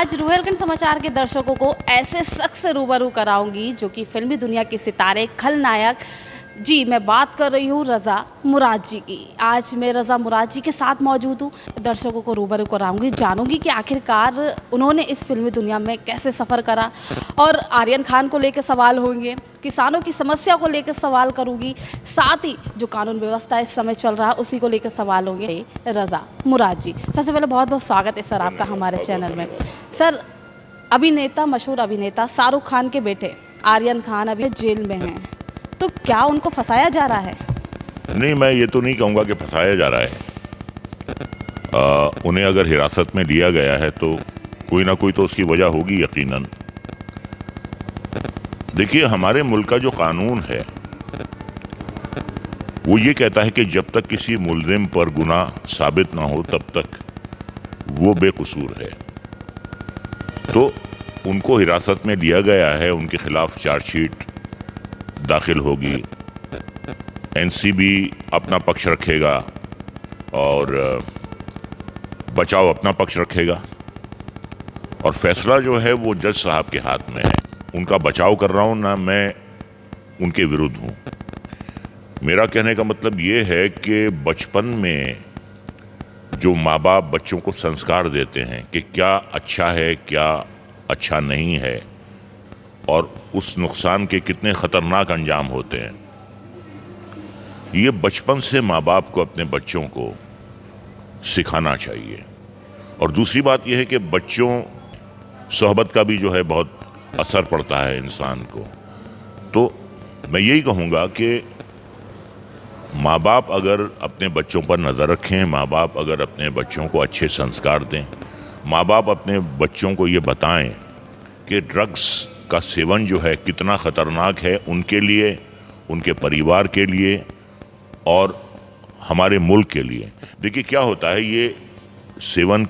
आज रुहेलखंड समाचार के दर्शकों को ऐसे शख्स से रूबरू कराऊंगी जो कि फिल्मी दुनिया के सितारे खलनायक जी, मैं बात कर रही हूँ रज़ा मुराद जी की। आज मैं रज़ा मुराद जी के साथ मौजूद हूँ। दर्शकों को रूबरू कराऊंगी, जानूंगी कि आखिरकार उन्होंने इस फिल्मी दुनिया में कैसे सफ़र करा। और आर्यन खान को लेकर सवाल होंगे, किसानों की समस्या को लेकर सवाल करूंगी, साथ ही जो कानून व्यवस्था इस समय चल रहा है उसी को लेकर सवाल होंगे रज़ा मुराद जी। सबसे पहले बहुत बहुत स्वागत है सर आपका हमारे चैनल में। सर, अभिनेता, मशहूर अभिनेता शाहरुख खान के बेटे आर्यन खान अभी जेल में हैं, तो क्या उनको फंसाया जा रहा है? नहीं, मैं ये तो नहीं कहूँगा कि फंसाया जा रहा है। उन्हें अगर हिरासत में लिया गया है तो कोई ना कोई तो उसकी वजह होगी यकीनन। देखिए, हमारे मुल्क का जो कानून है वो ये कहता है कि जब तक किसी मुल्जिम पर गुनाह साबित ना हो तब तक वो बेकसूर है। तो उनको हिरासत में लिया गया है, उनके खिलाफ चार्जशीट दाखिल होगी, एनसीबी अपना पक्ष रखेगा और बचाव अपना पक्ष रखेगा, और फैसला जो है वो जज साहब के हाथ में है। उनका बचाव कर रहा हूँ ना, मैं उनके विरुद्ध हूँ। मेरा कहने का मतलब ये है कि बचपन में जो माँ बाप बच्चों को संस्कार देते हैं कि क्या अच्छा है क्या अच्छा नहीं है और उस नुकसान के कितने ख़तरनाक अंजाम होते हैं, ये बचपन से माँ बाप को अपने बच्चों को सिखाना चाहिए। और दूसरी बात यह है कि बच्चों सोहबत का भी जो है बहुत असर पड़ता है इंसान को। तो मैं यही कहूँगा कि माँ बाप अगर अपने बच्चों पर नज़र रखें, माँ बाप अगर अपने बच्चों को अच्छे संस्कार दें, माँ बाप अपने बच्चों को ये बताएं कि ड्रग्स का सेवन जो है कितना ख़तरनाक है उनके लिए, उनके परिवार के लिए और हमारे मुल्क के लिए। देखिए क्या होता है, ये सेवन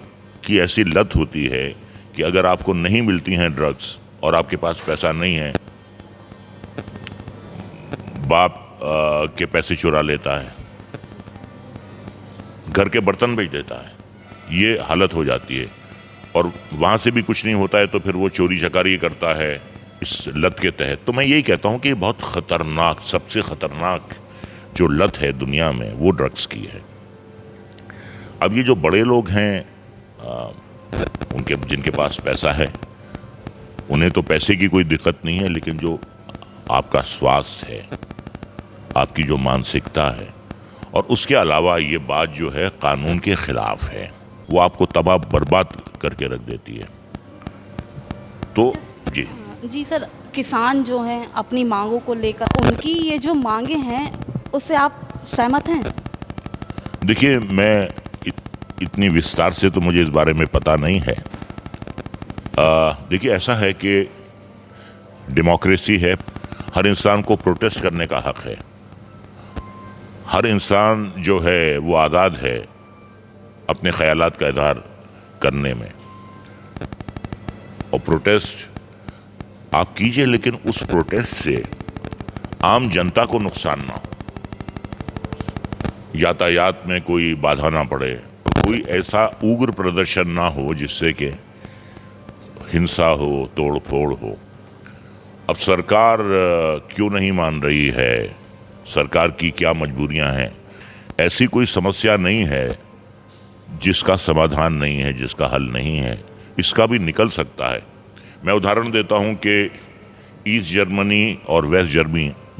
की ऐसी लत होती है कि अगर आपको नहीं मिलती हैं ड्रग्स और आपके पास पैसा नहीं है, बाप के पैसे चुरा लेता है, घर के बर्तन बेच देता है, ये हालत हो जाती है। और वहाँ से भी कुछ नहीं होता है तो फिर वो चोरी चकारी करता है इस लत के तहत। तो मैं यही कहता हूँ कि बहुत ख़तरनाक, सबसे ख़तरनाक जो लत है दुनिया में वो ड्रग्स की है। अब ये जो बड़े लोग हैं, उनके जिनके पास पैसा है उन्हें तो पैसे की कोई दिक्कत नहीं है, लेकिन जो आपका स्वास्थ्य है, आपकी जो मानसिकता है, और उसके अलावा ये बात जो है कानून के खिलाफ है, वो आपको तबाह बर्बाद करके रख देती है। तो जी सर, किसान जो हैं अपनी मांगों को लेकर, उनकी ये जो मांगे हैं उससे आप सहमत हैं? देखिए, मैं इतनी विस्तार से तो मुझे इस बारे में पता नहीं है। देखिए, ऐसा है कि डेमोक्रेसी है, हर इंसान को प्रोटेस्ट करने का हक है, हर इंसान जो है वो आज़ाद है अपने ख्यालात का इजहार करने में, और प्रोटेस्ट आप कीजिए, लेकिन उस प्रोटेस्ट से आम जनता को नुकसान ना हो, यातायात में कोई बाधा ना पड़े, कोई ऐसा उग्र प्रदर्शन ना हो जिससे कि हिंसा हो, तोड़ फोड़ हो। अब सरकार क्यों नहीं मान रही है, सरकार की क्या मजबूरियां हैं, ऐसी कोई समस्या नहीं है जिसका समाधान नहीं है, जिसका हल नहीं है। इसका भी निकल सकता है। मैं उदाहरण देता हूं कि ईस्ट जर्मनी और वेस्ट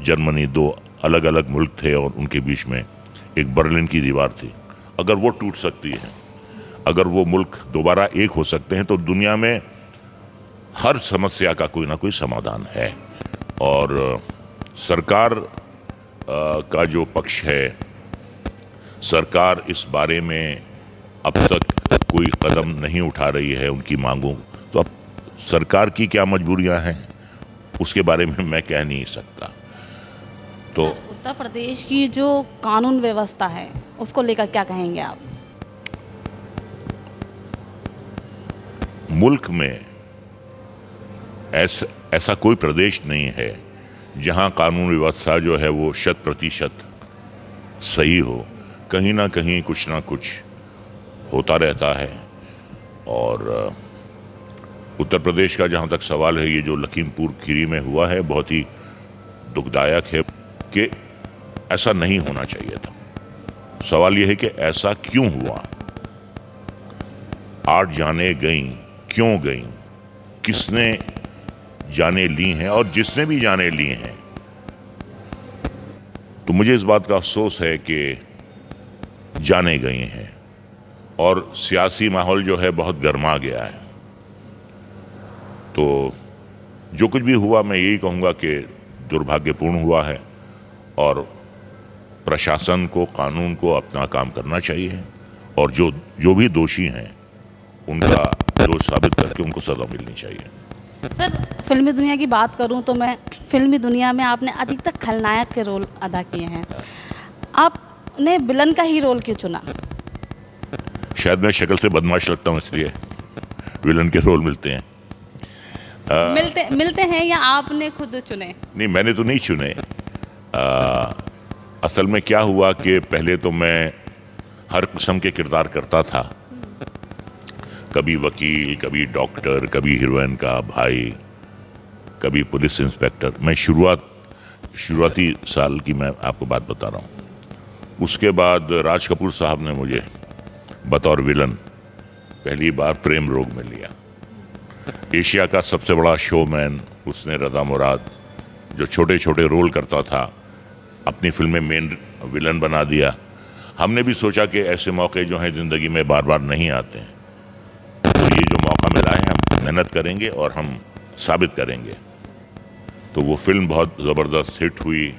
जर्मनी दो अलग अलग मुल्क थे और उनके बीच में एक बर्लिन की दीवार थी। अगर वो टूट सकती है, अगर वो मुल्क दोबारा एक हो सकते हैं, तो दुनिया में हर समस्या का कोई ना कोई समाधान है। और सरकार का जो पक्ष है, सरकार इस बारे में अब तक कोई कदम नहीं उठा रही है उनकी मांगों। तो अब सरकार की क्या मजबूरियां हैं उसके बारे में मैं कह नहीं सकता। तो उत्तर प्रदेश की जो कानून व्यवस्था है उसको लेकर क्या कहेंगे आप? मुल्क में ऐसा कोई प्रदेश नहीं है जहां कानून व्यवस्था जो है वो 100% सही हो। कहीं ना कहीं कुछ ना कुछ होता रहता है। और उत्तर प्रदेश का जहाँ तक सवाल है, ये जो लखीमपुर खीरी में हुआ है बहुत ही दुखदायक है कि ऐसा नहीं होना चाहिए था। सवाल यह है कि ऐसा क्यों हुआ। 8 जानें गईं, क्यों गईं, किसने जानें ली हैं, और जिसने भी जानें ली हैं, तो मुझे इस बात का अफसोस है कि जानें गई हैं और सियासी माहौल जो है बहुत गर्मा गया है। तो जो कुछ भी हुआ मैं यही कहूँगा कि दुर्भाग्यपूर्ण हुआ है और प्रशासन को, कानून को अपना काम करना चाहिए और जो भी दोषी हैं उनका दोष साबित करके उनको सजा मिलनी चाहिए। सर, फिल्मी दुनिया की बात करूं तो मैं फिल्मी दुनिया में आपने अधिकतर खलनायक के रोल अदा किए हैं, आपने विलन का ही रोल क्यों चुना? शायद मैं शक्ल से बदमाश लगता हूँ इसलिए विलन के रोल मिलते हैं। मिलते हैं या आपने खुद चुने? नहीं, मैंने तो नहीं चुने। असल में क्या हुआ कि पहले तो मैं हर किस्म के किरदार करता था, कभी वकील, कभी डॉक्टर, कभी हीरोइन का भाई, कभी पुलिस इंस्पेक्टर। मैं शुरुआती साल की मैं आपको बात बता रहा हूँ। उसके बाद राज कपूर साहब ने मुझे बतौर विलन पहली बार प्रेम रोग में लिया। एशिया का सबसे बड़ा शोमैन उसने रजा मुराद, जो छोटे छोटे रोल करता था, अपनी फिल्म में मेन विलन बना दिया। हमने भी सोचा कि ऐसे मौके जो हैं ज़िंदगी में बार बार नहीं आते हैं, तो ये जो मौका मिला है हम मेहनत करेंगे और हम साबित करेंगे। तो वो फिल्म बहुत ज़बरदस्त हिट हुई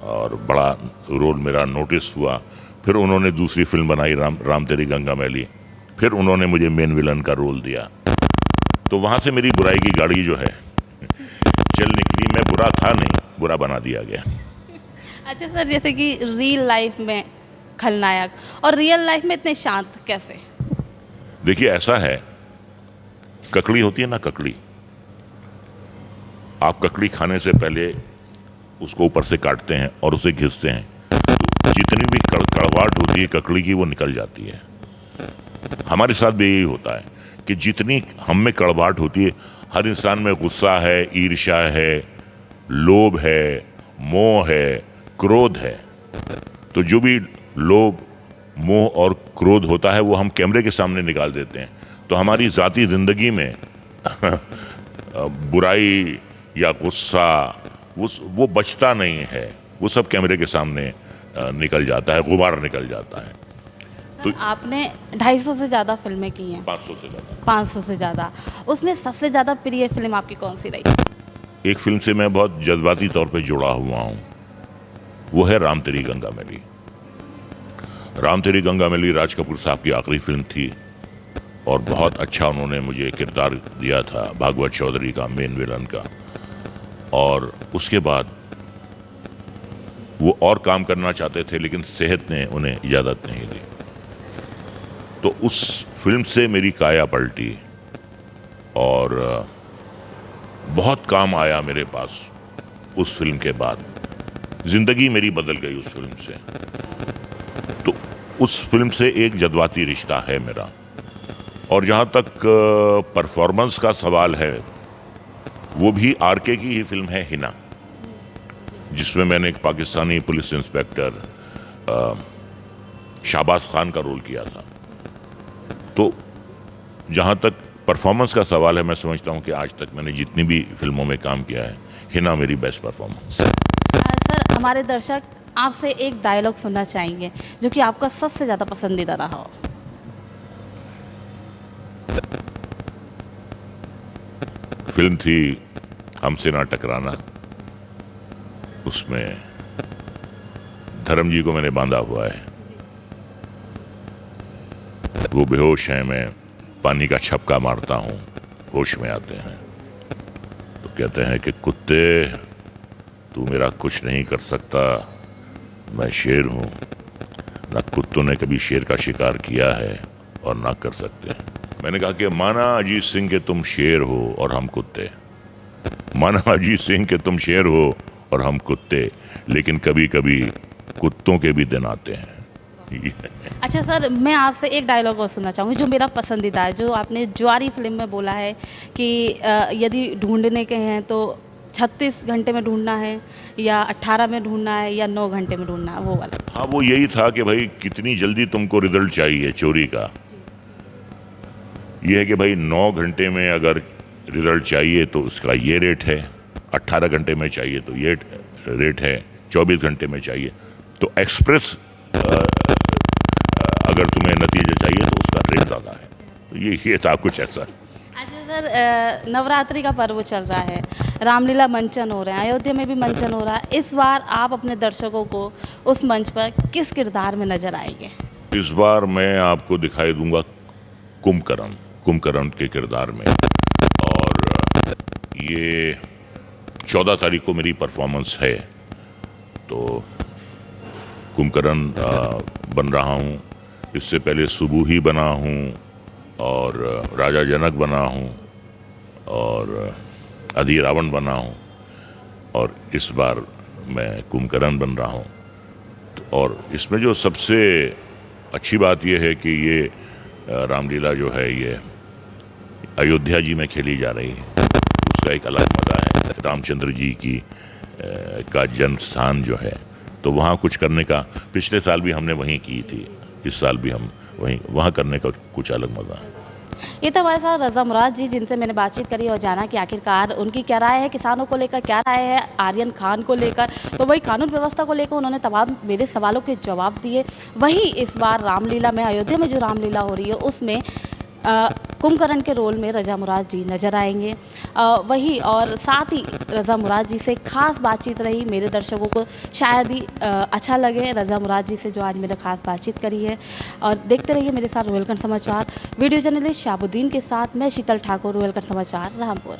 और बड़ा रोल मेरा नोटिस हुआ। फिर उन्होंने दूसरी फिल्म बनाई राम तेरी गंगा मैली, फिर उन्होंने मुझे मेन विलन का रोल दिया। तो वहाँ से मेरी बुराई की गाड़ी जो है चल निकली। मैं बुरा था नहीं, बुरा बना दिया गया। अच्छा सर, जैसे कि रियल लाइफ में खलनायक और रियल लाइफ में इतने शांत कैसे? देखिए, ऐसा है, ककड़ी होती है ना, ककड़ी, आप ककड़ी खाने से पहले उसको ऊपर से काटते हैं और उसे घिसते हैं, तो जितनी भी कड़वाहट होती है ककड़ी की वो निकल जाती है। हमारे साथ भी यही होता है कि जितनी हम में कड़वाहट होती है, हर इंसान में गुस्सा है, ईर्ष्या है, लोभ है, मोह है, क्रोध है। तो जो भी लोभ, मोह और क्रोध होता है वो हम कैमरे के सामने निकाल देते हैं। तो हमारी ज़ाती ज़िंदगी में बुराई या गुस्सा वो बचता नहीं है, वो सब कैमरे के सामने निकल जाता है, गुबार निकल जाता है। तो आपने 250 से ज़्यादा फिल्में की हैं। 500 से ज़्यादा। 500 से ज़्यादा। उसमें सबसे ज़्यादा प्रिय फिल्म आपकी कौन सी रही? एक फिल्म से मैं बहुत जज्बाती तौर पे जुड़ा हुआ हूँ, वो है राम तेरी गंगा मैली। राम तेरी गंगा मैली राज कपूर साहब की आखिरी फिल्म थी और बहुत अच्छा उन्होंने मुझे किरदार दिया था भागवत चौधरी का, मेन विलन का। और उसके बाद वो और काम करना चाहते थे लेकिन सेहत ने उन्हें इजाज़त नहीं दी। तो उस फिल्म से मेरी काया पलटी और बहुत काम आया मेरे पास। उस फिल्म के बाद ज़िंदगी मेरी बदल गई उस फिल्म से। तो उस फिल्म से एक जज्बाती रिश्ता है मेरा। और जहाँ तक परफॉर्मेंस का सवाल है, वो भी आरके की ही फिल्म है हिना, जिसमें मैंने एक पाकिस्तानी पुलिस इंस्पेक्टर शाहबाज खान का रोल किया था। तो जहाँ तक परफॉर्मेंस का सवाल है, मैं समझता हूँ कि आज तक मैंने जितनी भी फिल्मों में काम किया है, हिना मेरी बेस्ट परफॉर्मेंस। सर, हमारे दर्शक आपसे एक डायलॉग सुनना चाहेंगे जो कि आपका सबसे ज़्यादा पसंदीदा रहा हो। फिल्म थी हमसे ना टकराना, उसमें धर्म जी को मैंने बांधा हुआ है। वो बेहोश हैं, मैं पानी का छपका मारता हूँ, होश में आते हैं तो कहते हैं कि कुत्ते तू मेरा कुछ नहीं कर सकता, मैं शेर हूँ। ना कुत्तों ने कभी शेर का शिकार किया है और ना कर सकते। मैंने कहा कि माना अजीत सिंह के तुम शेर हो और हम कुत्ते, माना अजीत सिंह के तुम शेर हो और हम कुत्ते, लेकिन कभी कभी कुत्तों के भी दिन आते हैं। अच्छा सर, मैं आपसे एक डायलॉग और सुनना चाहूँगी जो मेरा पसंदीदा है, जो आपने ज्वारी फिल्म में बोला है कि यदि ढूंढने के हैं तो 36 घंटे में ढूंढना है या 18 में ढूंढना है या 9 घंटे में ढूंढना है, वो वाला। हाँ, वो यही था कि भाई कितनी जल्दी तुमको रिजल्ट चाहिए चोरी का। ये है कि भाई 9 घंटे में अगर रिजल्ट चाहिए तो उसका ये रेट है, 18 घंटे में चाहिए तो ये रेट है, 24 घंटे में चाहिए तो एक्सप्रेस अगर तुम्हें नतीजे चाहिए तो उसका रेट ज़्यादा है। तो ये था कुछ ऐसा। अच्छा सर, नवरात्रि का पर्व चल रहा है, रामलीला मंचन हो रहे हैं, अयोध्या में भी मंचन हो रहा है। इस बार आप अपने दर्शकों को उस मंच पर किस किरदार में नजर आएंगे? इस बार मैं आपको दिखाई दूंगा कुंभकर्ण के किरदार में। और ये 14 तारीख को मेरी परफॉर्मेंस है, तो कुंभकर्ण बन रहा हूँ। इससे पहले सुबुही बना हूँ और राजा जनक बना हूँ और अधिरावण बना हूँ, और इस बार मैं कुंभकर्ण बन रहा हूँ। और इसमें जो सबसे अच्छी बात यह है कि ये रामलीला जो है ये अयोध्या जी में खेली जा रही है, उसका एक अलग मज़ा है। रामचंद्र जी की का जन्म स्थान जो है, तो वहाँ कुछ करने का, पिछले साल भी हमने वहीं की थी, इस साल भी हम वहाँ करने का कुछ अलग मज़ा है। ये तो हमारे साथ रज़ा मुराद जी, जिनसे मैंने बातचीत करी और जाना कि आखिरकार उनकी क्या राय है किसानों को लेकर, क्या राय है आर्यन खान को लेकर, तो वही कानून व्यवस्था को लेकर उन्होंने तमाम मेरे सवालों के जवाब दिए। वही इस बार रामलीला में, अयोध्या में जो रामलीला हो रही है उसमें कुंभकर्ण के रोल में रज़ा मुराद जी नज़र आएंगे। वही और साथ ही रज़ा मुराद जी से खास बातचीत रही। मेरे दर्शकों को शायद ही अच्छा लगे रज़ा मुराद जी से जो आज मैंने खास बातचीत करी है। और देखते रहिए मेरे साथ रोहिलखंड समाचार। वीडियो जर्नलिस्ट शाहबुद्दीन के साथ मैं शीतल ठाकुर, रोहिलखंड समाचार, रामपुर।